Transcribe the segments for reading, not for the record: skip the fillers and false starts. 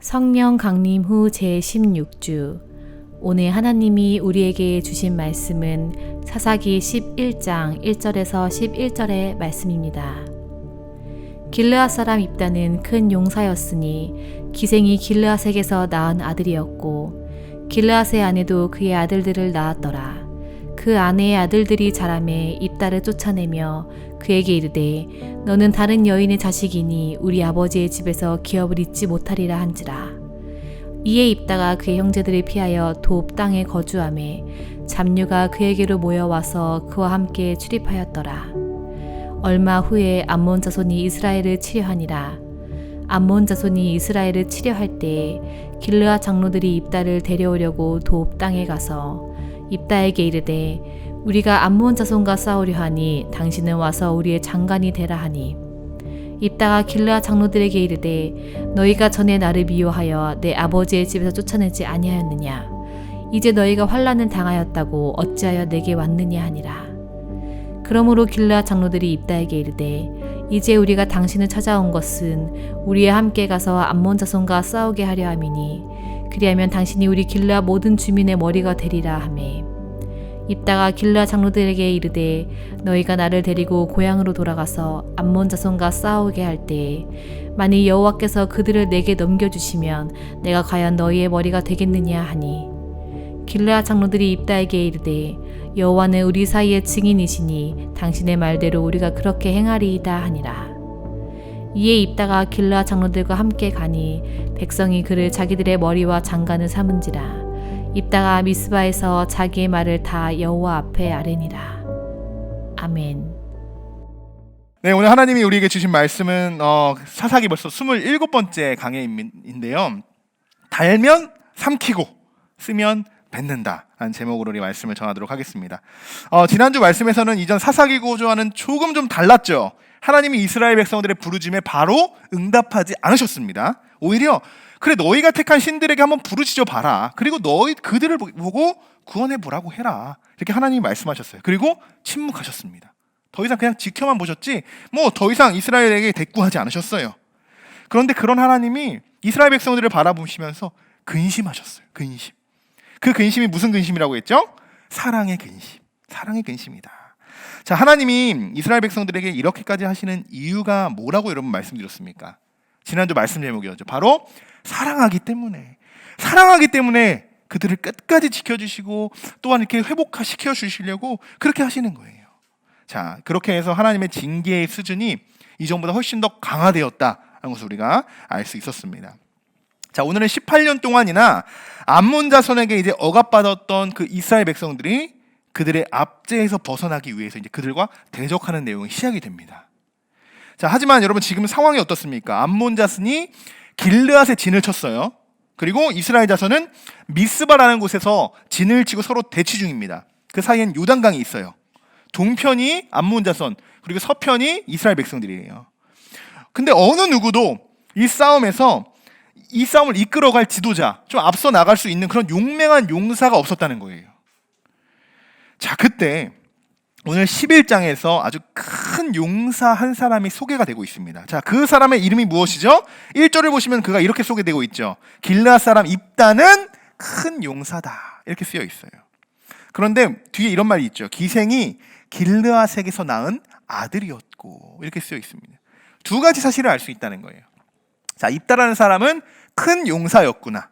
성령 강림 후 제16주 오늘 하나님이 우리에게 주신 말씀은 사사기 11장 1절에서 11절의 말씀입니다. 길르앗 사람 입다는 큰 용사였으니 기생이 길르앗에게서 낳은 아들이었고 길르앗의 아내도 그의 아들들을 낳았더라. 그 아내의 아들들이 자라매 입다를 쫓아내며 그에게 이르되 너는 다른 여인의 자식이니 우리 아버지의 집에서 기업을 잊지 못하리라 한지라. 이에 입다가 그의 형제들을 피하여 돕 땅에 거주하매 잡류가 그에게로 모여와서 그와 함께 출입하였더라. 얼마 후에 암몬 자손이 이스라엘을 치려하니라. 암몬 자손이 이스라엘을 치려할 때에 길르앗 장로들이 입다를 데려오려고 돕 땅에 가서 입다에게 이르되 우리가 암몬 자손과 싸우려 하니 당신은 와서 우리의 장관이 되라 하니 입다가 길르앗 장로들에게 이르되 너희가 전에 나를 미워하여 내 아버지의 집에서 쫓아내지 아니하였느냐. 이제 너희가 환난을 당하였다고 어찌하여 내게 왔느냐 하니라. 그러므로 길르앗 장로들이 입다에게 이르되 이제 우리가 당신을 찾아온 것은 우리와 함께 가서 암몬 자손과 싸우게 하려 함이니 그리하면 당신이 우리 길르앗 모든 주민의 머리가 되리라 하매 입다가 길르앗 장로들에게 이르되 너희가 나를 데리고 고향으로 돌아가서 암몬 자손과 싸우게 할 때에 만일 여호와께서 그들을 내게 넘겨주시면 내가 과연 너희의 머리가 되겠느냐 하니 길르앗 장로들이 입다에게 이르되 여호와는 우리 사이의 증인이시니 당신의 말대로 우리가 그렇게 행하리이다 하니라. 이에 입다가 길르앗 장로들과 함께 가니 백성이 그를 자기들의 머리와 장관을 삼은지라. 입다가 미스바에서 자기의 말을 다 여호와 앞에 아뢰니라. 아멘. 네, 오늘 하나님이 우리에게 주신 말씀은 사사기 벌써 27번째 강해인데요. 달면 삼키고 쓰면 뱉는다 라는 제목으로 우리 말씀을 전하도록 하겠습니다. 지난주 말씀에서는 이전 사사기 구조와는 조금 좀 달랐죠. 하나님이 이스라엘 백성들의 부르짖음에 바로 응답하지 않으셨습니다. 오히려 그래 너희가 택한 신들에게 한번 부르짖어 봐라. 그리고 너희 그들을 보고 구원해 보라고 해라. 이렇게 하나님이 말씀하셨어요. 그리고 침묵하셨습니다. 더 이상 그냥 지켜만 보셨지 더 이상 이스라엘에게 대꾸하지 않으셨어요. 그런데 그런 하나님이 이스라엘 백성들을 바라보시면서 근심하셨어요. 근심. 그 근심이 무슨 근심이라고 했죠? 사랑의 근심. 사랑의 근심이다. 자, 하나님이 이스라엘 백성들에게 이렇게까지 하시는 이유가 뭐라고 여러분 말씀드렸습니까? 지난주 말씀 제목이었죠. 바로 사랑하기 때문에 그들을 끝까지 지켜주시고 또한 이렇게 회복시켜 주시려고 그렇게 하시는 거예요. 자, 그렇게 해서 하나님의 징계의 수준이 이전보다 훨씬 더 강화되었다는 것을 우리가 알 수 있었습니다. 자, 오늘은 18년 동안이나 암몬 자손에게 이제 억압받았던 그 이스라엘 백성들이 그들의 압제에서 벗어나기 위해서 이제 그들과 대적하는 내용이 시작이 됩니다. 자, 하지만 여러분 지금 상황이 어떻습니까? 암몬 자손이 길르앗에 진을 쳤어요. 그리고 이스라엘 자손은 미스바라는 곳에서 진을 치고 서로 대치 중입니다. 그 사이엔 요단강이 있어요. 동편이 암몬 자손, 그리고 서편이 이스라엘 백성들이에요. 근데 어느 누구도 이 싸움에서 이 싸움을 이끌어갈 지도자, 좀 앞서 나갈 수 있는 그런 용맹한 용사가 없었다는 거예요. 자, 그때 오늘 11장에서 아주 큰 용사 한 사람이 소개가 되고 있습니다. 자, 그 사람의 이름이 무엇이죠? 1절을 보시면 그가 이렇게 소개되고 있죠. 길르앗 사람 입다는 큰 용사다. 이렇게 쓰여 있어요. 그런데 뒤에 이런 말이 있죠. 기생이 길르앗에게서 낳은 아들이었고 이렇게 쓰여 있습니다. 두 가지 사실을 알 수 있다는 거예요. 자, 입다라는 사람은 큰 용사였구나.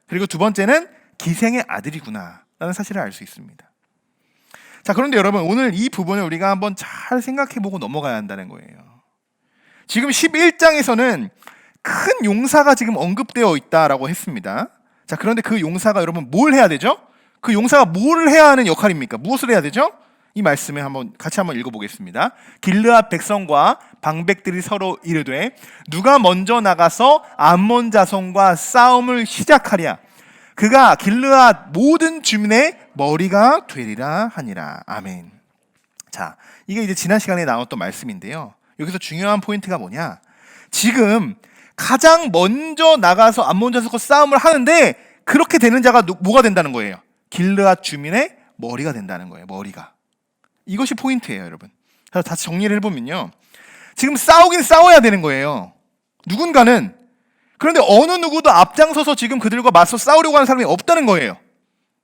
그리고 두 번째는 기생의 아들이구나 라는 사실을 알 수 있습니다. 자, 그런데 여러분 오늘 이 부분을 우리가 한번 잘 생각해보고 넘어가야 한다는 거예요. 지금 11장에서는 큰 용사가 지금 언급되어 있다라고 했습니다. 자, 그런데 그 용사가 여러분 뭘 해야 되죠? 그 용사가 뭘 해야 하는 역할입니까? 무엇을 해야 되죠? 이 말씀을 같이 한번 읽어보겠습니다. 길르앗 백성과 방백들이 서로 이르되 누가 먼저 나가서 암몬 자손과 싸움을 시작하랴. 그가 길르앗 모든 주민의 머리가 되리라 하니라. 아멘. 자, 이게 이제 지난 시간에 나왔던 말씀인데요. 여기서 중요한 포인트가 뭐냐? 지금 가장 먼저 나가서 암몬 자손과 싸움을 하는데 그렇게 되는 자가 뭐가 된다는 거예요? 길르앗 주민의 머리가 된다는 거예요. 머리가. 이것이 포인트예요, 여러분. 그래서 다시 정리를 해보면요. 지금 싸우긴 싸워야 되는 거예요. 누군가는 그런데 어느 누구도 앞장서서 지금 그들과 맞서 싸우려고 하는 사람이 없다는 거예요.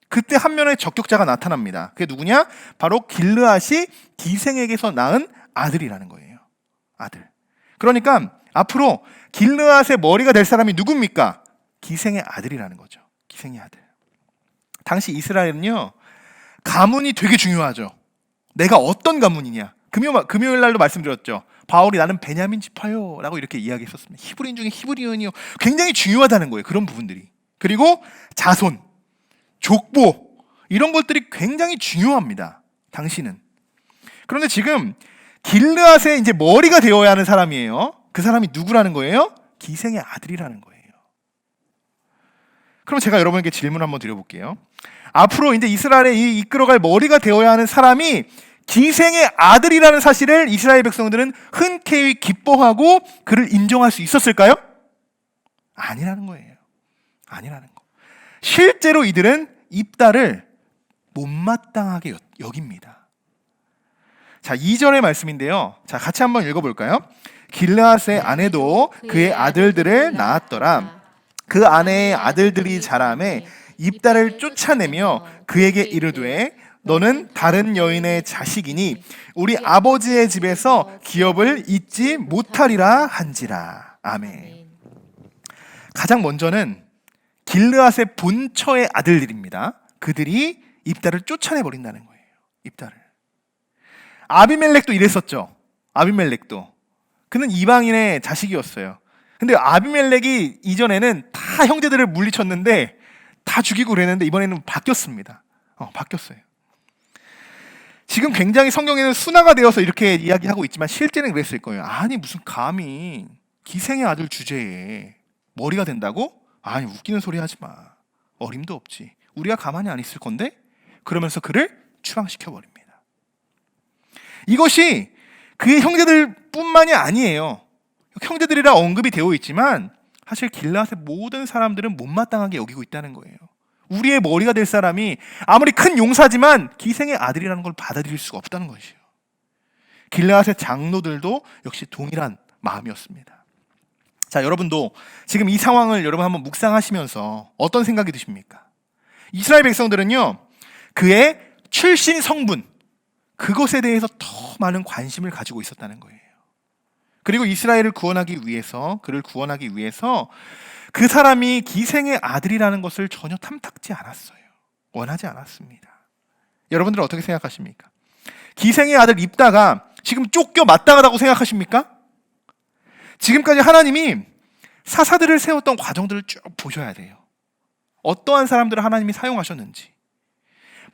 그때 한 명의 적격자가 나타납니다. 그게 누구냐? 바로 길르앗이 기생에게서 낳은 아들이라는 거예요. 아들. 그러니까 앞으로 길르앗의 머리가 될 사람이 누굽니까? 기생의 아들이라는 거죠. 기생의 아들. 당시 이스라엘은요, 가문이 되게 중요하죠. 내가 어떤 가문이냐. 금요일 날도 말씀드렸죠. 바울이 나는 베냐민 지파요 라고 이렇게 이야기했었습니다. 히브리인 중에 히브리인이요. 굉장히 중요하다는 거예요. 그런 부분들이. 그리고 자손, 족보 이런 것들이 굉장히 중요합니다. 당시는. 그런데 지금 길르앗의 이제 머리가 되어야 하는 사람이에요. 그 사람이 누구라는 거예요? 기생의 아들이라는 거예요. 그럼 제가 여러분에게 질문 한번 드려볼게요. 앞으로 이제 이스라엘의 이끌어갈 머리가 되어야 하는 사람이 기생의 아들이라는 사실을 이스라엘 백성들은 흔쾌히 기뻐하고 그를 인정할 수 있었을까요? 아니라는 거예요. 아니라는 거. 실제로 이들은 입다를 못마땅하게 여깁니다. 자, 2절의 말씀인데요. 자, 같이 한번 읽어볼까요? 길르앗의 아내도 그의 아들들을 낳았더라. 그 아내의 아들들이 자라매 입다를 쫓아내며 그에게 이르되 너는 다른 여인의 자식이니 우리 아버지의 집에서 기업을 잊지 못하리라 한지라. 아멘. 가장 먼저는 길르앗의 본처의 아들들입니다. 그들이 입다를 쫓아내버린다는 거예요. 입다를. 아비멜렉도 이랬었죠. 아비멜렉도. 그는 이방인의 자식이었어요. 근데 아비멜렉이 이전에는 다 형제들을 물리쳤는데 다 죽이고 그랬는데 이번에는 바뀌었습니다. 바뀌었어요. 지금 굉장히 성경에는 순화가 되어서 이렇게 이야기하고 있지만 실제는 그랬을 거예요. 아니 무슨 감히 기생의 아들 주제에 머리가 된다고? 아니 웃기는 소리 하지 마. 어림도 없지. 우리가 가만히 안 있을 건데? 그러면서 그를 추방시켜버립니다. 이것이 그의 형제들뿐만이 아니에요. 형제들이라 언급이 되어 있지만 사실 길르앗의 모든 사람들은 못마땅하게 여기고 있다는 거예요. 우리의 머리가 될 사람이 아무리 큰 용사지만 기생의 아들이라는 걸 받아들일 수가 없다는 것이에요. 길르앗의 장로들도 역시 동일한 마음이었습니다. 자, 여러분도 지금 이 상황을 여러분 한번 묵상하시면서 어떤 생각이 드십니까? 이스라엘 백성들은요, 그의 출신 성분, 그것에 대해서 더 많은 관심을 가지고 있었다는 거예요. 그리고 이스라엘을 구원하기 위해서, 그를 구원하기 위해서 그 사람이 기생의 아들이라는 것을 전혀 탐탁지 않았어요. 원하지 않았습니다. 여러분들은 어떻게 생각하십니까? 기생의 아들 입다가 지금 쫓겨 마땅하다고 생각하십니까? 지금까지 하나님이 사사들을 세웠던 과정들을 쭉 보셔야 돼요. 어떠한 사람들을 하나님이 사용하셨는지.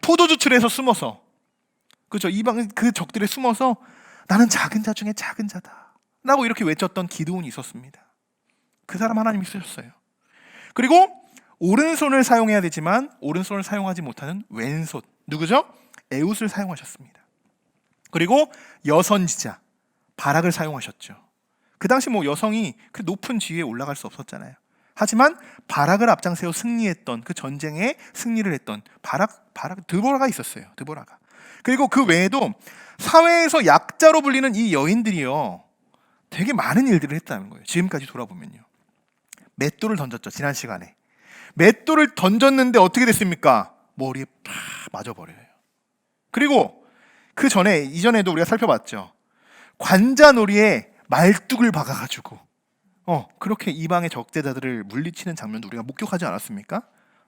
포도주틀에서 숨어서, 그렇죠, 이방 그 적들에 숨어서 나는 작은 자 중에 작은 자다 라고 이렇게 외쳤던 기드온이 있었습니다. 그 사람 하나님이 쓰셨어요. 그리고 오른손을 사용해야 되지만 오른손을 사용하지 못하는 왼손, 누구죠? 에웃을 사용하셨습니다. 그리고 여선지자 바락을 사용하셨죠. 그 당시 여성이 그 높은 지위에 올라갈 수 없었잖아요. 하지만 바락을 앞장세워 승리했던, 그 전쟁에 승리를 했던 바락 드보라가 있었어요. 드보라가. 그리고 그 외에도 사회에서 약자로 불리는 이 여인들이요, 되게 많은 일들을 했다는 거예요. 지금까지 돌아보면요. 맷돌을 던졌죠. 지난 시간에 맷돌을 던졌는데 어떻게 됐습니까? 머리에 팍 맞아버려요. 그리고 그 전에, 이전에도 우리가 살펴봤죠. 관자놀이에 말뚝을 박아가지고 그렇게 이방의 적대자들을 물리치는 장면도 우리가 목격하지 않았습니까?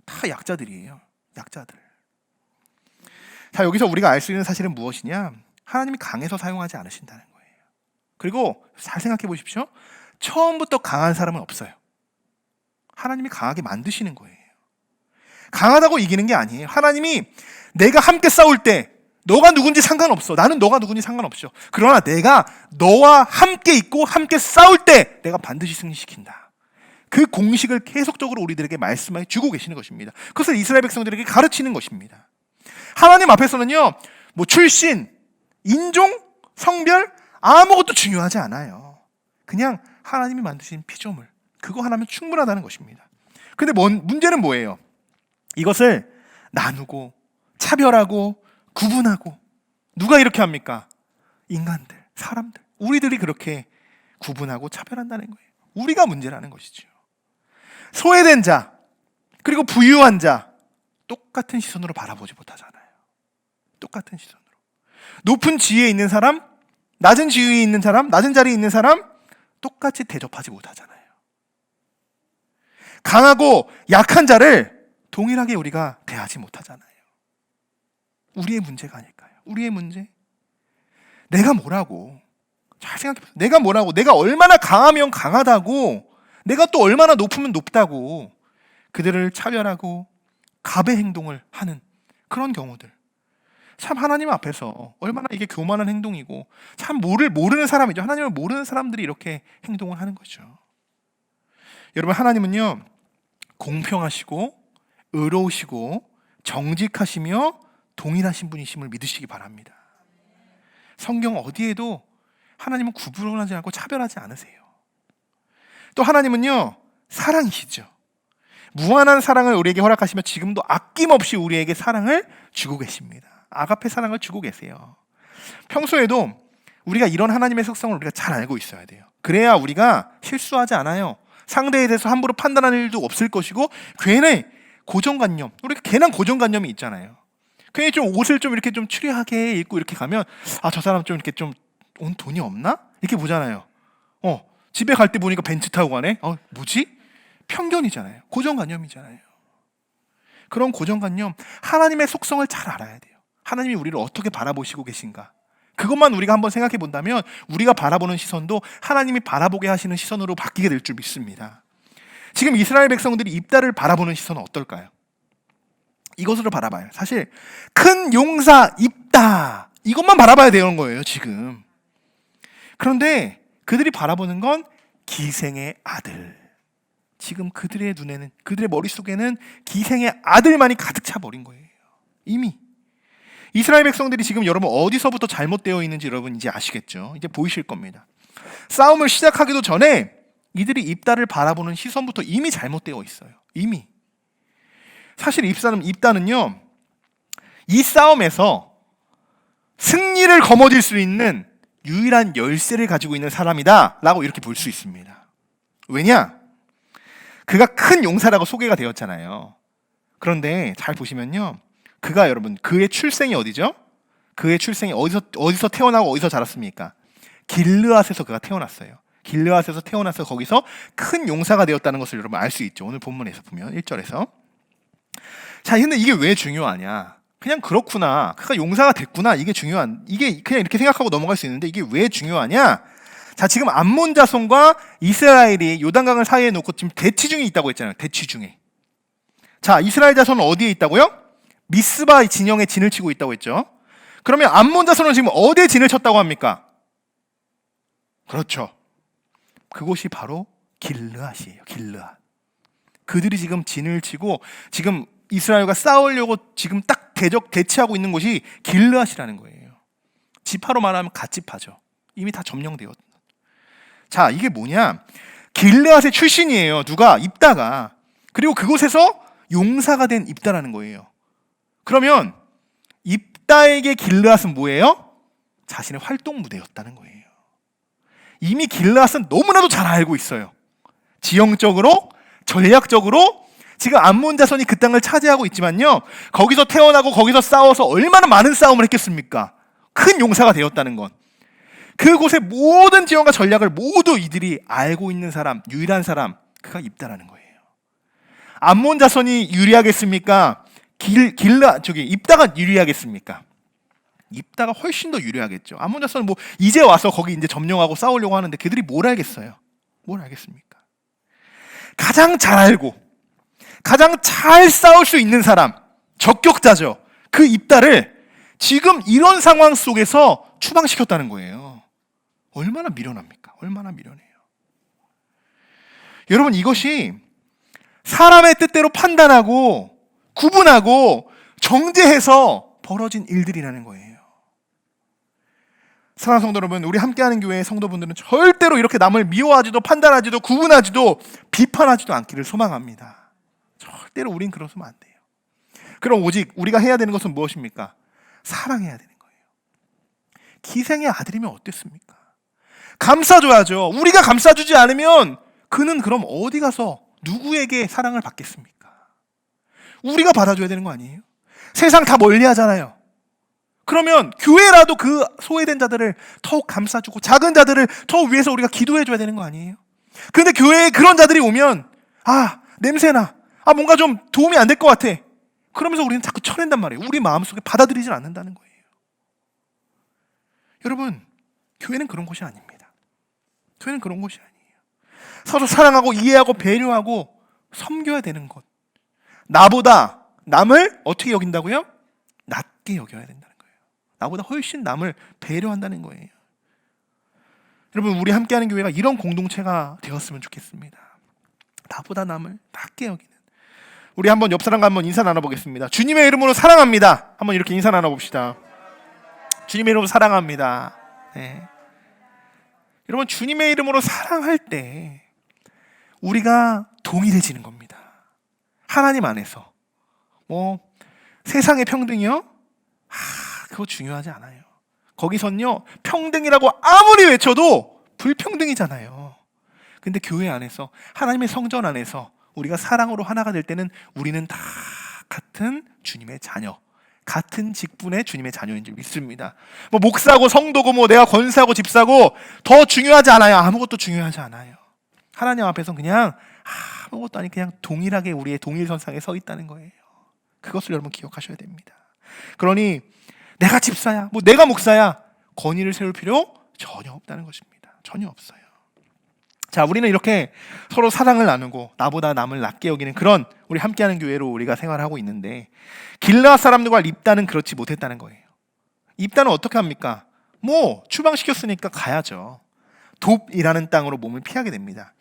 다 약자들이에요. 약자들. 자, 여기서 우리가 알 수 있는 사실은 무엇이냐? 하나님이 강해서 사용하지 않으신다는 거예요. 그리고 잘 생각해 보십시오. 처음부터 강한 사람은 없어요. 하나님이 강하게 만드시는 거예요. 강하다고 이기는 게 아니에요. 하나님이 내가 함께 싸울 때 너가 누군지 상관없어. 나는 너가 누군지 상관없죠. 그러나 내가 너와 함께 있고 함께 싸울 때 내가 반드시 승리시킨다. 그 공식을 계속적으로 우리들에게 말씀해 주고 계시는 것입니다. 그것을 이스라엘 백성들에게 가르치는 것입니다. 하나님 앞에서는요, 출신, 인종, 성별 아무것도 중요하지 않아요. 그냥 하나님이 만드신 피조물, 그거 하나면 충분하다는 것입니다. 근데 문제는 뭐예요? 이것을 나누고 차별하고 구분하고, 누가 이렇게 합니까? 인간들, 사람들, 우리들이 그렇게 구분하고 차별한다는 거예요. 우리가 문제라는 것이죠. 소외된 자, 그리고 부유한 자 똑같은 시선으로 바라보지 못하잖아요. 똑같은 시선으로. 높은 지위에 있는 사람, 낮은 지위에 있는 사람, 낮은 자리에 있는 사람 똑같이 대접하지 못하잖아요. 강하고 약한 자를 동일하게 우리가 대하지 못하잖아요. 우리의 문제가 아닐까요? 우리의 문제? 내가 뭐라고? 잘 생각해보세요. 내가 뭐라고? 내가 얼마나 강하면 강하다고, 내가 또 얼마나 높으면 높다고 그들을 차별하고 갑의 행동을 하는 그런 경우들. 참 하나님 앞에서 얼마나 이게 교만한 행동이고 참 모르는 사람이죠. 하나님을 모르는 사람들이 이렇게 행동을 하는 거죠. 여러분, 하나님은요 공평하시고 의로우시고 정직하시며 동일하신 분이심을 믿으시기 바랍니다. 성경 어디에도 하나님은 구분하지 않고 차별하지 않으세요. 또 하나님은요 사랑이시죠. 무한한 사랑을 우리에게 허락하시며 지금도 아낌없이 우리에게 사랑을 주고 계십니다. 아가페 사랑을 주고 계세요. 평소에도 우리가 이런 하나님의 속성을 우리가 잘 알고 있어야 돼요. 그래야 우리가 실수하지 않아요. 상대에 대해서 함부로 판단하는 일도 없을 것이고, 괜히 고정관념, 우리가 괜한 고정관념이 있잖아요. 괜히 좀 옷을 좀 이렇게 좀 추리하게 입고 이렇게 가면 저 사람 좀 이렇게 좀 온 돈이 없나? 이렇게 보잖아요. 집에 갈 때 보니까 벤츠 타고 가네. 뭐지? 편견이잖아요. 고정관념이잖아요. 그런 고정관념, 하나님의 속성을 잘 알아야 돼요. 하나님이 우리를 어떻게 바라보시고 계신가? 그것만 우리가 한번 생각해 본다면 우리가 바라보는 시선도 하나님이 바라보게 하시는 시선으로 바뀌게 될 줄 믿습니다. 지금 이스라엘 백성들이 입다를 바라보는 시선은 어떨까요? 이것으로 바라봐요. 사실 큰 용사 입다, 이것만 바라봐야 되는 거예요 지금. 그런데 그들이 바라보는 건 기생의 아들. 지금 그들의 눈에는, 그들의 머릿속에는 기생의 아들만이 가득 차버린 거예요. 이미 이스라엘 백성들이 지금 여러분 어디서부터 잘못되어 있는지 여러분 이제 아시겠죠? 이제 보이실 겁니다. 싸움을 시작하기도 전에 이들이 입다를 바라보는 시선부터 이미 잘못되어 있어요. 이미. 사실 입다는요 이 싸움에서 승리를 거머쥘 수 있는 유일한 열쇠를 가지고 있는 사람이다 라고 이렇게 볼 수 있습니다. 왜냐? 그가 큰 용사라고 소개가 되었잖아요. 그런데 잘 보시면요, 그가 여러분 그의 출생이 어디죠? 그의 출생이 어디서 태어나고 어디서 자랐습니까? 길르앗에서 그가 태어났어요. 길르앗에서 태어나서 거기서 큰 용사가 되었다는 것을 여러분 알 수 있죠. 오늘 본문에서 보면 1절에서. 자, 근데 이게 왜 중요하냐? 그냥 그렇구나, 그가 용사가 됐구나, 이게 그냥 이렇게 생각하고 넘어갈 수 있는데 이게 왜 중요하냐? 자, 지금 암몬 자손과 이스라엘이 요단강을 사이에 놓고 지금 대치 중에 있다고 했잖아요. 대치 중에. 자, 이스라엘 자손은 어디에 있다고요? 미스바 진영에 진을 치고 있다고 했죠. 그러면 암몬 자손은 지금 어디에 진을 쳤다고 합니까? 그렇죠. 그곳이 바로 길르앗이에요. 길르앗. 그들이 지금 진을 치고 지금 이스라엘과 싸우려고 지금 딱 대치하고 있는 곳이 길르앗이라는 거예요. 지파로 말하면 갓지파죠. 이미 다 점령되었. 자, 이게 뭐냐? 길르앗의 출신이에요. 누가? 입다가. 그리고 그곳에서 용사가 된 입다라는 거예요. 그러면 입다에게 길르앗은 뭐예요? 자신의 활동 무대였다는 거예요. 이미 길르앗은 너무나도 잘 알고 있어요. 지형적으로, 전략적으로 지금 암몬 자손이 그 땅을 차지하고 있지만요, 거기서 태어나고 거기서 싸워서 얼마나 많은 싸움을 했겠습니까? 큰 용사가 되었다는 건. 그곳의 모든 지형과 전략을 모두 이들이 알고 있는 사람, 유일한 사람, 그가 입다라는 거예요. 암몬 자손이 유리하겠습니까? 입다가 유리하겠습니까? 입다가 훨씬 더 유리하겠죠. 암몬 자손은 뭐 이제 와서 거기 이제 점령하고 싸우려고 하는데 그들이 뭘 알겠어요? 뭘 알겠습니까? 가장 잘 알고 가장 잘 싸울 수 있는 사람, 적격자죠. 그 입다를 지금 이런 상황 속에서 추방시켰다는 거예요. 얼마나 미련합니까? 얼마나 미련해요. 여러분, 이것이 사람의 뜻대로 판단하고 구분하고 정죄해서 벌어진 일들이라는 거예요. 사랑하는 성도 여러분, 우리 함께하는 교회의 성도분들은 절대로 이렇게 남을 미워하지도 판단하지도 구분하지도 비판하지도 않기를 소망합니다. 절대로 우린 그러면 안 돼요. 그럼 오직 우리가 해야 되는 것은 무엇입니까? 사랑해야 되는 거예요. 기생의 아들이면 어땠습니까? 감싸줘야죠. 우리가 감싸주지 않으면 그는 그럼 어디 가서 누구에게 사랑을 받겠습니까? 우리가 받아줘야 되는 거 아니에요? 세상 다 멀리 하잖아요. 그러면 교회라도 그 소외된 자들을 더욱 감싸주고 작은 자들을 더 위해서 우리가 기도해줘야 되는 거 아니에요? 근데 교회에 그런 자들이 오면 냄새나, 뭔가 좀 도움이 안 될 것 같아. 그러면서 우리는 자꾸 쳐낸단 말이에요. 우리 마음속에 받아들이질 않는다는 거예요. 여러분, 교회는 그런 곳이 아닙니다. 교회는 그런 곳이 아니에요. 서로 사랑하고 이해하고 배려하고 섬겨야 되는 곳. 나보다 남을 어떻게 여긴다고요? 낮게 여겨야 된다는 거예요. 나보다 훨씬 남을 배려한다는 거예요. 여러분, 우리 함께하는 교회가 이런 공동체가 되었으면 좋겠습니다. 나보다 남을 낮게 여기는. 우리 한번 옆 사람과 한번 인사 나눠보겠습니다. 주님의 이름으로 사랑합니다. 한번 이렇게 인사 나눠봅시다. 주님의 이름으로 사랑합니다. 네. 여러분, 주님의 이름으로 사랑할 때 우리가 동일해지는 겁니다. 하나님 안에서. 세상의 평등이요? 그거 중요하지 않아요. 거기선요, 평등이라고 아무리 외쳐도 불평등이잖아요. 근데 교회 안에서, 하나님의 성전 안에서 우리가 사랑으로 하나가 될 때는 우리는 다 같은 주님의 자녀, 같은 직분의 주님의 자녀인 줄 믿습니다. 목사고 성도고 내가 권사고 집사고 더 중요하지 않아요. 아무것도 중요하지 않아요. 하나님 앞에서 그냥 아무것도 아니 그냥 동일하게 우리의 동일선상에 서 있다는 거예요. 그것을 여러분 기억하셔야 됩니다. 그러니 내가 집사야, 내가 목사야, 권위를 세울 필요 전혀 없다는 것입니다. 전혀 없어요. 자, 우리는 이렇게 서로 사랑을 나누고 나보다 남을 낮게 여기는 그런 우리 함께하는 교회로 우리가 생활하고 있는데, 길르앗 사람들과 립다는 그렇지 못했다는 거예요. 립다는 어떻게 합니까? 추방시켰으니까 가야죠. 돕이라는 땅으로 몸을 피하게 됩니다.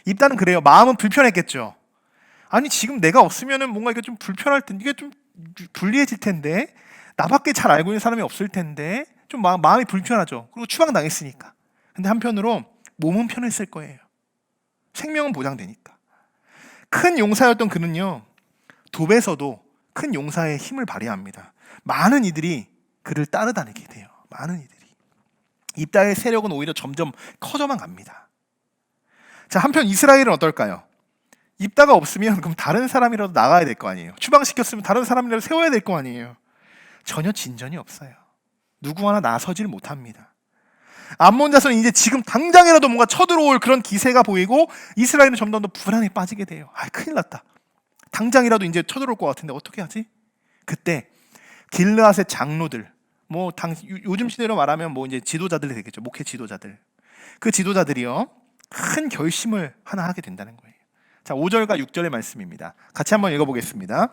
립다는 그래요. 마음은 불편했겠죠. 아니, 지금 내가 없으면은 뭔가 이게 좀 불편할 텐데, 이게 좀 불리해질 텐데, 나밖에 잘 알고 있는 사람이 없을 텐데, 좀 마음이 불편하죠. 그리고 추방당했으니까. 근데 한편으로 몸은 편했을 거예요. 생명은 보장되니까. 큰 용사였던 그는요, 돕에서도 큰 용사의 힘을 발휘합니다. 많은 이들이 그를 따르다니게 돼요. 많은 이들이. 입다의 세력은 오히려 점점 커져만 갑니다. 자, 한편 이스라엘은 어떨까요? 입다가 없으면 그럼 다른 사람이라도 나가야 될 거 아니에요. 추방시켰으면 다른 사람이라도 세워야 될 거 아니에요. 전혀 진전이 없어요. 누구 하나 나서질 못합니다. 암몬 자손은 이제 지금 당장이라도 뭔가 쳐들어올 그런 기세가 보이고 이스라엘은 점점 더 불안에 빠지게 돼요. 큰일 났다. 당장이라도 이제 쳐들어올 것 같은데 어떻게 하지? 그때 길르앗의 장로들, 요즘 시대로 말하면 이제 지도자들이 되겠죠. 목회 지도자들. 그 지도자들이요, 큰 결심을 하나 하게 된다는 거예요. 자, 5절과 6절의 말씀입니다. 같이 한번 읽어보겠습니다.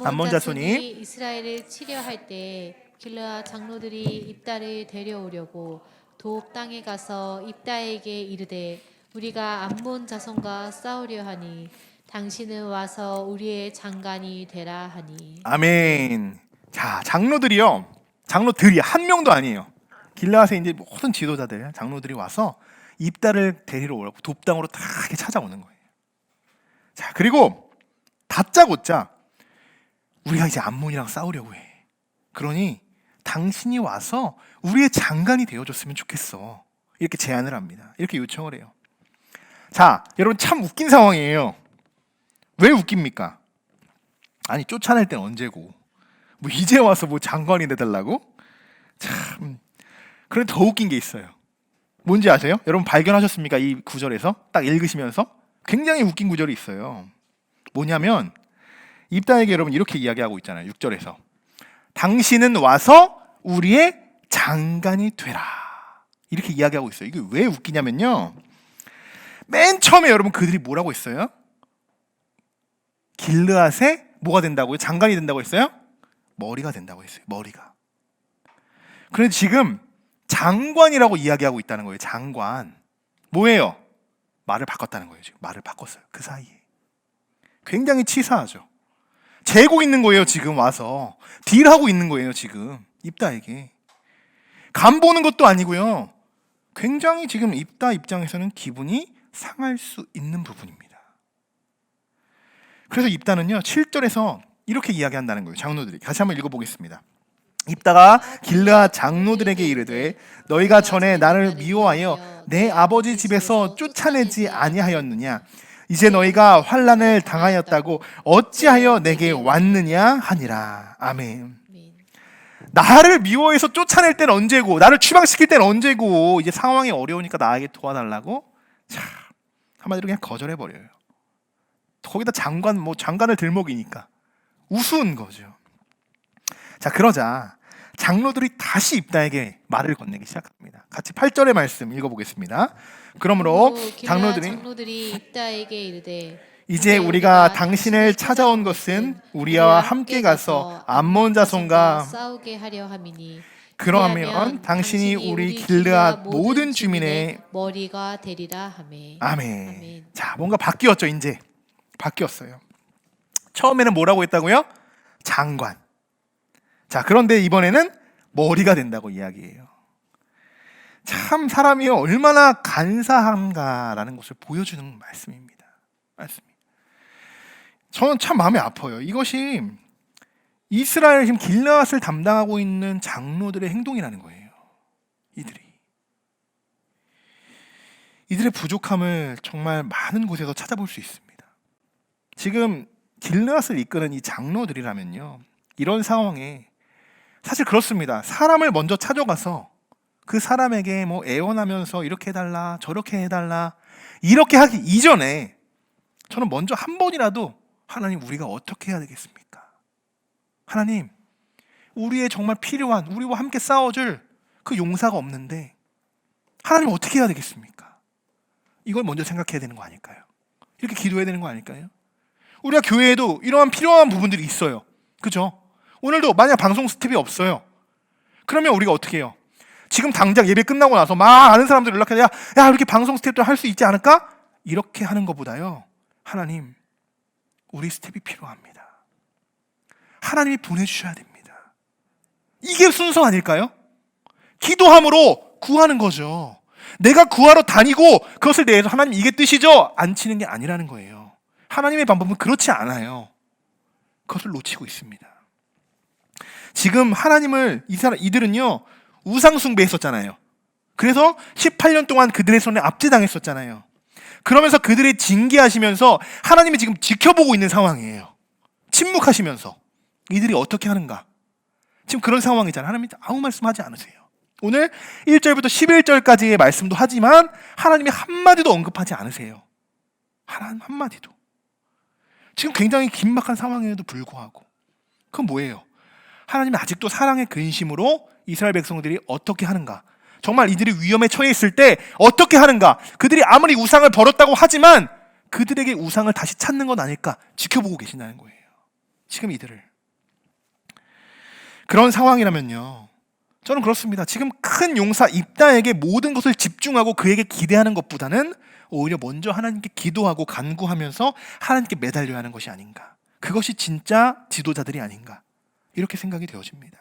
암몬 자손이 이스라엘을 치려 할 때 길르앗 장로들이 입다를 데려오려고 돕 땅에 가서 입다에게 이르되 우리가 암몬 자손과 싸우려 하니 당신은 와서 우리의 장관이 되라 하니. 아멘. 자, 장로들이 한 명도 아니에요. 길르앗의 이제 모든 지도자들, 장로들이 와서 입다를 데리러 오라고 돕 땅으로 다 이렇게 찾아오는 거예요. 자, 그리고 다짜고짜 우리가 이제 암몬이랑 싸우려고 해. 그러니 당신이 와서 우리의 장관이 되어줬으면 좋겠어. 이렇게 제안을 합니다. 이렇게 요청을 해요. 자, 여러분 참 웃긴 상황이에요. 왜 웃깁니까? 아니, 쫓아낼 땐 언제고 이제 와서 장관이 돼달라고? 참. 그런데 더 웃긴 게 있어요. 뭔지 아세요? 여러분 발견하셨습니까? 이 구절에서 딱 읽으시면서 굉장히 웃긴 구절이 있어요. 뭐냐면 입다에게 여러분 이렇게 이야기하고 있잖아요. 6절에서 당신은 와서 우리의 장관이 되라, 이렇게 이야기하고 있어요. 이게 왜 웃기냐면요, 맨 처음에 여러분 그들이 뭐라고 했어요? 길르앗의 뭐가 된다고요? 장관이 된다고 했어요? 머리가 된다고 했어요. 머리가. 그런데 지금 장관이라고 이야기하고 있다는 거예요. 장관. 뭐예요? 말을 바꿨다는 거예요. 지금 말을 바꿨어요. 그 사이에. 굉장히 치사하죠. 재고 있는 거예요. 지금 와서 딜하고 있는 거예요. 지금 입다에게 간 보는 것도 아니고요. 굉장히 지금 입다 입장에서는 기분이 상할 수 있는 부분입니다. 그래서 입다는요 7절에서 이렇게 이야기한다는 거예요. 장로들이. 같이 한번 읽어보겠습니다. 입다가 길르앗 장로들에게 이르되 너희가 전에 나를 미워하여 내 아버지 집에서 쫓아내지 아니하였느냐? 이제 너희가 환난을 당하였다고 어찌하여 내게 왔느냐 하니라. 아멘. 아멘. 나를 미워해서 쫓아낼 때는 언제고, 나를 추방시킬 때는 언제고, 이제 상황이 어려우니까 나에게 도와달라고? 참, 한마디로 그냥 거절해버려요. 거기다 장관을 들먹이니까 우스운 거죠. 자, 그러자 장로들이 다시 입다에게 말을 건네기 시작합니다. 같이 8절의 말씀 읽어보겠습니다. 그러므로 장로들이 입다에게 이르되 이제 우리가 당신을 찾아온 것은 우리와 함께 가서 암몬 자손과 싸우게 하려 함이니 그러하면 당신이 우리 길르앗 모든 주민의 머리가 되리라 하매. 아멘. 아멘. 자, 뭔가 바뀌었죠. 이제 바뀌었어요. 처음에는 뭐라고 했다고요? 장관. 자, 그런데 이번에는 머리가 된다고 이야기해요. 참 사람이 얼마나 간사한가라는 것을 보여주는 말씀입니다. 저는 참 마음이 아파요. 이것이 이스라엘 지금 길르앗을 담당하고 있는 장로들의 행동이라는 거예요. 이들의 부족함을 정말 많은 곳에서 찾아볼 수 있습니다. 지금 길르앗을 이끄는 이 장로들이라면요, 이런 상황에 사실 그렇습니다. 사람을 먼저 찾아가서 그 사람에게 뭐 애원하면서 이렇게 해달라 저렇게 해달라 이렇게 하기 이전에 저는 먼저 한 번이라도 하나님, 우리가 어떻게 해야 되겠습니까? 하나님, 우리의 정말 필요한, 우리와 함께 싸워줄 그 용사가 없는데 하나님 어떻게 해야 되겠습니까? 이걸 먼저 생각해야 되는 거 아닐까요? 이렇게 기도해야 되는 거 아닐까요? 우리가 교회에도 이러한 필요한 부분들이 있어요. 그죠? 오늘도 만약 방송 스텝이 없어요. 그러면 우리가 어떻게 해요? 지금 당장 예배 끝나고 나서 막 아는 사람들 연락해서 야 이렇게 방송 스텝도 할 수 있지 않을까? 이렇게 하는 것보다요, 하나님, 우리 스텝이 필요합니다. 하나님이 보내주셔야 됩니다. 이게 순서 아닐까요? 기도함으로 구하는 거죠. 내가 구하러 다니고 그것을 내서 하나님 이게 뜻이죠? 안 치는 게 아니라는 거예요. 하나님의 방법은 그렇지 않아요. 그것을 놓치고 있습니다. 지금 하나님을 이들은요, 우상 숭배했었잖아요. 그래서 18년 동안 그들의 손에 압제당했었잖아요. 그러면서 그들이 징계하시면서 하나님이 지금 지켜보고 있는 상황이에요. 침묵하시면서 이들이 어떻게 하는가, 지금 그런 상황이잖아요. 하나님이 아무 말씀하지 않으세요. 오늘 1절부터 11절까지의 말씀도 하지만 하나님이 한마디도 언급하지 않으세요. 한마디도. 지금 굉장히 긴박한 상황에도 불구하고 그건 뭐예요? 하나님이 아직도 사랑의 근심으로 이스라엘 백성들이 어떻게 하는가, 정말 이들이 위험에 처해 있을 때 어떻게 하는가, 그들이 아무리 우상을 버렸다고 하지만 그들에게 우상을 다시 찾는 건 아닐까 지켜보고 계신다는 거예요. 지금 이들을. 그런 상황이라면요, 저는 그렇습니다. 지금 큰 용사 입다에게 모든 것을 집중하고 그에게 기대하는 것보다는 오히려 먼저 하나님께 기도하고 간구하면서 하나님께 매달려야 하는 것이 아닌가, 그것이 진짜 지도자들이 아닌가, 이렇게 생각이 되어집니다.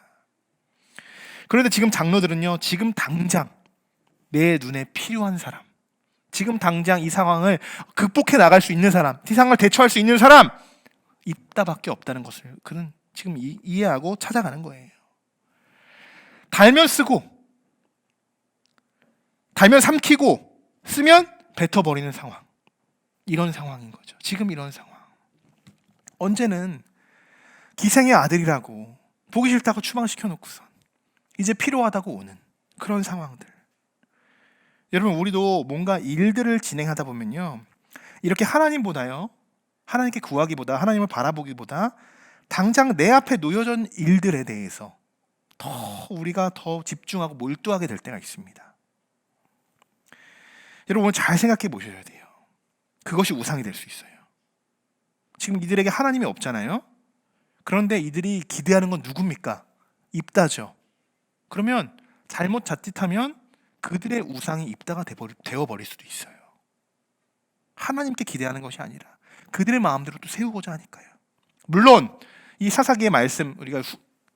그런데 지금 장로들은요, 지금 당장 내 눈에 필요한 사람, 지금 당장 이 상황을 극복해 나갈 수 있는 사람, 이 상황을 대처할 수 있는 사람, 입다밖에 없다는 것을 그는 지금 이해하고 찾아가는 거예요. 달면 쓰고, 달면 삼키고, 쓰면 뱉어버리는 상황, 이런 상황인 거죠. 지금 이런 상황. 언제는 기생의 아들이라고 보기 싫다고 추방시켜놓고선 이제 필요하다고 오는 그런 상황들. 여러분, 우리도 뭔가 일들을 진행하다 보면요, 이렇게 하나님보다요, 하나님께 구하기보다, 하나님을 바라보기보다 당장 내 앞에 놓여진 일들에 대해서 우리가 더 집중하고 몰두하게 될 때가 있습니다. 여러분, 잘 생각해 보셔야 돼요. 그것이 우상이 될 수 있어요. 지금 이들에게 하나님이 없잖아요. 그런데 이들이 기대하는 건 누굽니까? 입다죠. 그러면 잘못 자칫하면 그들의 우상이 입다가 되어버릴 수도 있어요. 하나님께 기대하는 것이 아니라 그들의 마음대로 또 세우고자 하니까요. 물론 이 사사기의 말씀, 우리가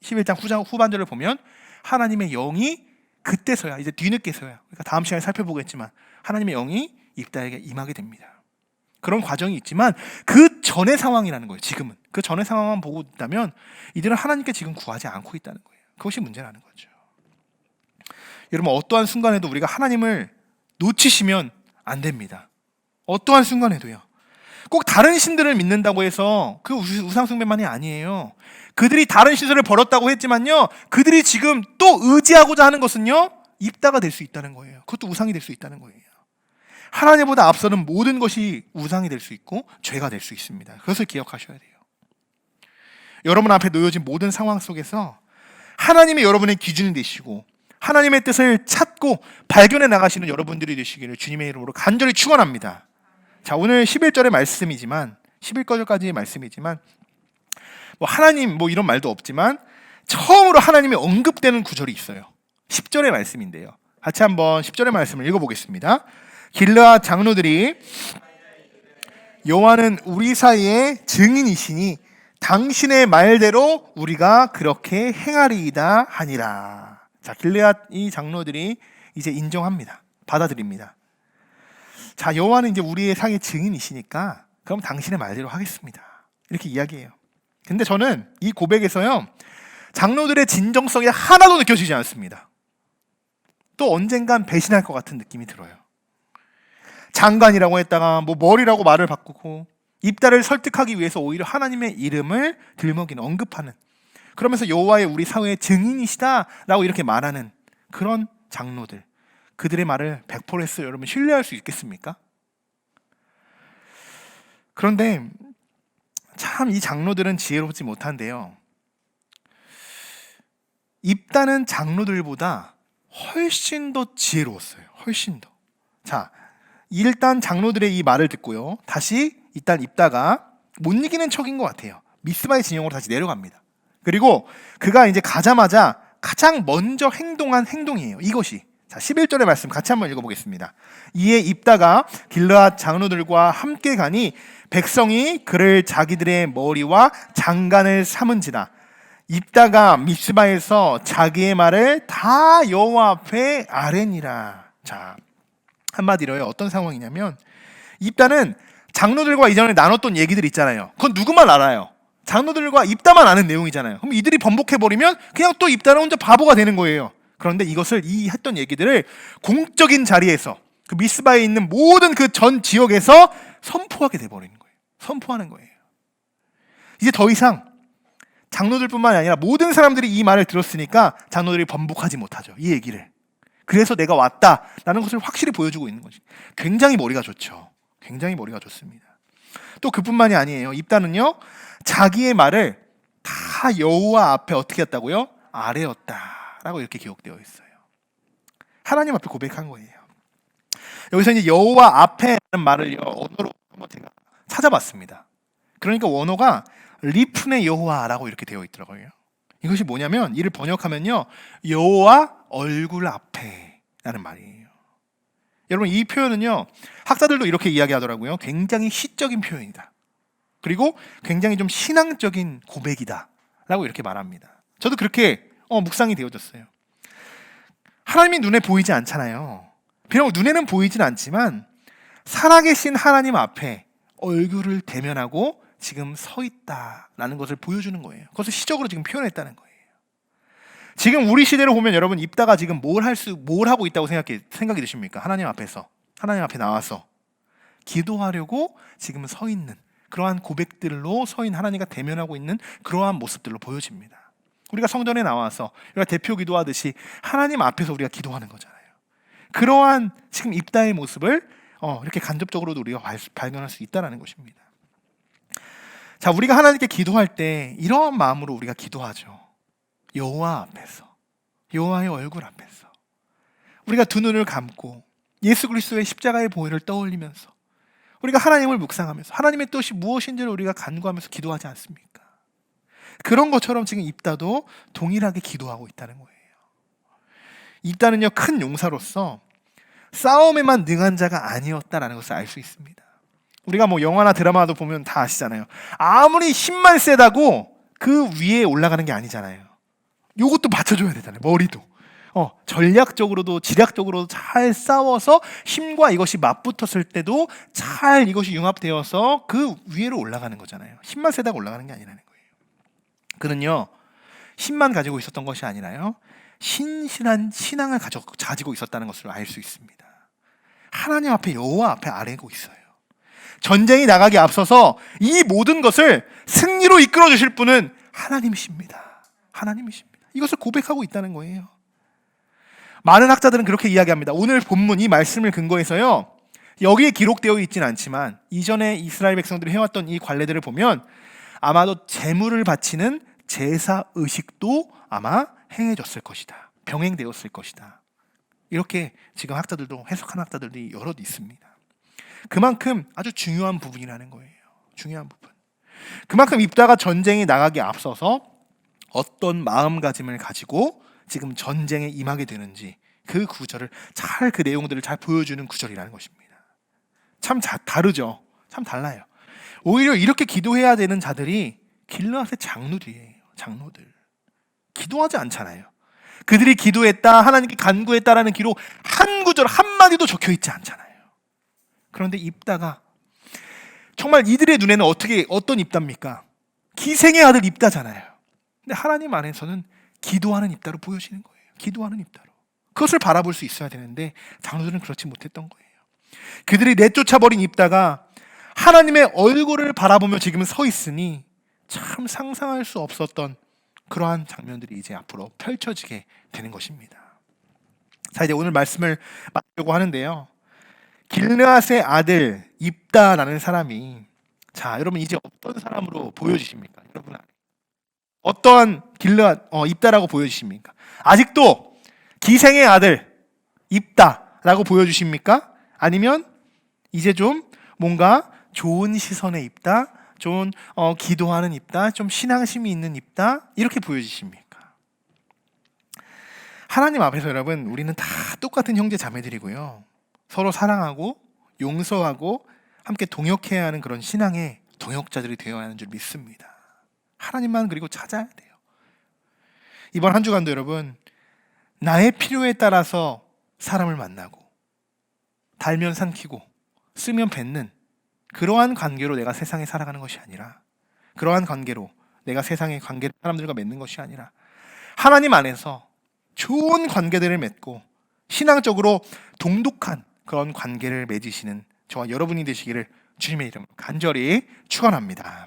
11장 후반절을 보면 하나님의 영이 그때서야, 이제 뒤늦게서야, 그러니까 다음 시간에 살펴보겠지만 하나님의 영이 입다에게 임하게 됩니다. 그런 과정이 있지만 그 전의 상황이라는 거예요. 지금은 그 전의 상황만 보고 있다면 이들은 하나님께 지금 구하지 않고 있다는 거예요. 그것이 문제라는 거죠. 여러분, 어떠한 순간에도 우리가 하나님을 놓치시면 안 됩니다. 어떠한 순간에도요, 꼭 다른 신들을 믿는다고 해서 그 우상 숭배만이 아니에요. 그들이 다른 시설을 버렸다고 했지만요, 그들이 지금 또 의지하고자 하는 것은요, 입다가 될 수 있다는 거예요. 그것도 우상이 될 수 있다는 거예요. 하나님보다 앞서는 모든 것이 우상이 될 수 있고 죄가 될 수 있습니다. 그것을 기억하셔야 돼요. 여러분 앞에 놓여진 모든 상황 속에서 하나님이 여러분의 기준이 되시고 하나님의 뜻을 찾고 발견해 나가시는 여러분들이 되시기를 주님의 이름으로 간절히 축원합니다. 자, 오늘 11절의 말씀이지만 11절까지의 말씀이지만 뭐 하나님 뭐 이런 말도 없지만 처음으로 하나님이 언급되는 구절이 있어요. 10절의 말씀인데요. 같이 한번 10절의 말씀을 읽어보겠습니다. 길르앗 장로들이 여호와는 우리 사이의 증인이시니 당신의 말대로 우리가 그렇게 행하리이다 하니라. 자, 길르앗 이 장로들이 이제 인정합니다. 받아들입니다. 자, 여호와는 이제 우리의 사이의 증인이시니까 그럼 당신의 말대로 하겠습니다. 이렇게 이야기해요. 근데 저는 이 고백에서요, 장로들의 진정성이 하나도 느껴지지 않습니다. 또 언젠간 배신할 것 같은 느낌이 들어요. 장관이라고 했다가 뭐 머리라고 말을 바꾸고 입다를 설득하기 위해서 오히려 하나님의 이름을 들먹이는, 언급하는, 그러면서 여호와의 우리 사회의 증인이시다라고 이렇게 말하는 그런 장로들, 그들의 말을 100% 했어요. 여러분 신뢰할 수 있겠습니까? 그런데 참 이 장로들은 지혜롭지 못한데요, 입다는 장로들보다 훨씬 더 지혜로웠어요. 훨씬 더. 자, 일단 장로들의 이 말을 듣고요, 다시 일단 입다가 못 이기는 척인 것 같아요. 미스바의 진영으로 다시 내려갑니다. 그리고 그가 이제 가자마자 가장 먼저 행동한 행동이에요. 이것이. 자, 11절의 말씀 같이 한번 읽어보겠습니다. 이에 입다가 길르앗 장로들과 함께 가니 백성이 그를 자기들의 머리와 장관을 삼은지라. 입다가 미스바에서 자기의 말을 다 여호와 앞에 아뢰니라. 자, 한마디로요, 어떤 상황이냐면 입다는 장로들과 이전에 나눴던 얘기들 있잖아요. 그건 누구만 알아요. 장로들과 입다만 아는 내용이잖아요. 그럼 이들이 번복해버리면 그냥 또 입다는 혼자 바보가 되는 거예요. 그런데 이것을 이 했던 얘기들을 공적인 자리에서 그 미스바에 있는 모든 그 전 지역에서 선포하게 돼버리는 거예요. 선포하는 거예요. 이제 더 이상 장로들뿐만 아니라 모든 사람들이 이 말을 들었으니까 장로들이 번복하지 못하죠. 이 얘기를. 그래서 내가 왔다라는 것을 확실히 보여주고 있는 거지. 굉장히 머리가 좋죠. 굉장히 머리가 좋습니다. 또 그뿐만이 아니에요. 입다는요, 자기의 말을 다 여호와 앞에 어떻게 했다고요? 아뢰었다라고 이렇게 기록되어 있어요. 하나님 앞에 고백한 거예요. 여기서 이제 여호와 앞에 라는 말을 언어로 한번 제가 찾아봤습니다. 그러니까 원어가 리프네 여호와라고 이렇게 되어 있더라고요. 이것이 뭐냐면 이를 번역하면요, 여호와 얼굴 앞에 라는 말이에요. 여러분 이 표현은요, 학자들도 이렇게 이야기하더라고요. 굉장히 시적인 표현이다. 그리고 굉장히 좀 신앙적인 고백이다 라고 이렇게 말합니다. 저도 그렇게 묵상이 되어졌어요. 하나님이 눈에 보이지 않잖아요. 비록 눈에는 보이진 않지만 살아계신 하나님 앞에 얼굴을 대면하고 지금 서 있다라는 것을 보여주는 거예요. 그것을 시적으로 지금 표현했다는 거예요. 지금 우리 시대로 보면 여러분 입다가 지금 뭘 하고 있다고 생각이 드십니까? 하나님 앞에서, 하나님 앞에 나와서 기도하려고 지금 서 있는 그러한 고백들로 서인 하나님과 대면하고 있는 그러한 모습들로 보여집니다. 우리가 성전에 나와서 우리가 대표 기도하듯이 하나님 앞에서 우리가 기도하는 거잖아요. 그러한 지금 입다의 모습을 이렇게 간접적으로도 우리가 발견할 수 있다는 것입니다. 자, 우리가 하나님께 기도할 때 이러한 마음으로 우리가 기도하죠. 여호와 앞에서, 여호와의 얼굴 앞에서 우리가 두 눈을 감고 예수 그리스도의 십자가의 보혈을 떠올리면서 우리가 하나님을 묵상하면서 하나님의 뜻이 무엇인지를 우리가 간구하면서 기도하지 않습니까? 그런 것처럼 지금 입다도 동일하게 기도하고 있다는 거예요. 입다는요, 큰 용사로서 싸움에만 능한 자가 아니었다라는 것을 알 수 있습니다. 우리가 뭐 영화나 드라마도 보면 다 아시잖아요. 아무리 힘만 세다고 그 위에 올라가는 게 아니잖아요. 요것도 받쳐줘야 되잖아요. 머리도. 전략적으로도 지략적으로도 잘 싸워서 힘과 이것이 맞붙었을 때도 잘 이것이 융합되어서 그 위로 올라가는 거잖아요. 힘만 세다가 올라가는 게 아니라는 거예요. 그는요, 힘만 가지고 있었던 것이 아니라요, 신실한 신앙을 가지고 있었다는 것을 알 수 있습니다. 하나님 앞에, 여호와 앞에 아뢰고 있어요. 전쟁이 나가기 앞서서 이 모든 것을 승리로 이끌어 주실 분은 하나님이십니다. 하나님이십니다. 이것을 고백하고 있다는 거예요. 많은 학자들은 그렇게 이야기합니다. 오늘 본문 이 말씀을 근거해서요, 여기에 기록되어 있지는 않지만 이전에 이스라엘 백성들이 해왔던 이 관례들을 보면 아마도 제물을 바치는 제사 의식도 아마 행해졌을 것이다. 병행되었을 것이다. 이렇게 지금 학자들도, 해석하는 학자들이 여럿 있습니다. 그만큼 아주 중요한 부분이라는 거예요. 중요한 부분. 그만큼 입다가 전쟁에 나가기 앞서서 어떤 마음가짐을 가지고 지금 전쟁에 임하게 되는지 그 구절을 잘, 그 내용들을 잘 보여주는 구절이라는 것입니다. 참 다르죠. 참 달라요. 오히려 이렇게 기도해야 되는 자들이 길르앗의 장로들이에요. 장로들. 기도하지 않잖아요. 그들이 기도했다, 하나님께 간구했다라는 기록 한 구절 한마디도 적혀 있지 않잖아요. 그런데 입다가 정말 이들의 눈에는 어떤 입다입니까? 기생의 아들 입다잖아요. 근데 하나님 안에서는 기도하는 입다로 보여지는 거예요. 기도하는 입다로. 그것을 바라볼 수 있어야 되는데 장로들은 그렇지 못했던 거예요. 그들이 내쫓아버린 입다가 하나님의 얼굴을 바라보며 지금 서 있으니 참 상상할 수 없었던 그러한 장면들이 이제 앞으로 펼쳐지게 되는 것입니다. 자, 이제 오늘 말씀을 마치려고 하는데요. 길르앗의 아들 입다라는 사람이, 자, 여러분 이제 어떤 사람으로 보여지십니까? 여러분 어떠한 입다라고 보여지십니까? 아직도 기생의 아들 입다라고 보여주십니까? 아니면 이제 좀 뭔가 좋은 시선의 입다, 좋은 기도하는 입다, 좀 신앙심이 있는 입다, 이렇게 보여지십니까? 하나님 앞에서 여러분, 우리는 다 똑같은 형제 자매들이고요, 서로 사랑하고 용서하고 함께 동역해야 하는 그런 신앙의 동역자들이 되어야 하는 줄 믿습니다. 하나님만 그리고 찾아야 돼요. 이번 한 주간도 여러분, 나의 필요에 따라서 사람을 만나고 달면 삼키고 쓰면 뱉는 그러한 관계로 내가 세상에 살아가는 것이 아니라, 그러한 관계로 내가 세상의 관계를 사람들과 맺는 것이 아니라 하나님 안에서 좋은 관계들을 맺고 신앙적으로 동독한 그런 관계를 맺으시는 저와 여러분이 되시기를 주님의 이름으로 간절히 축원합니다.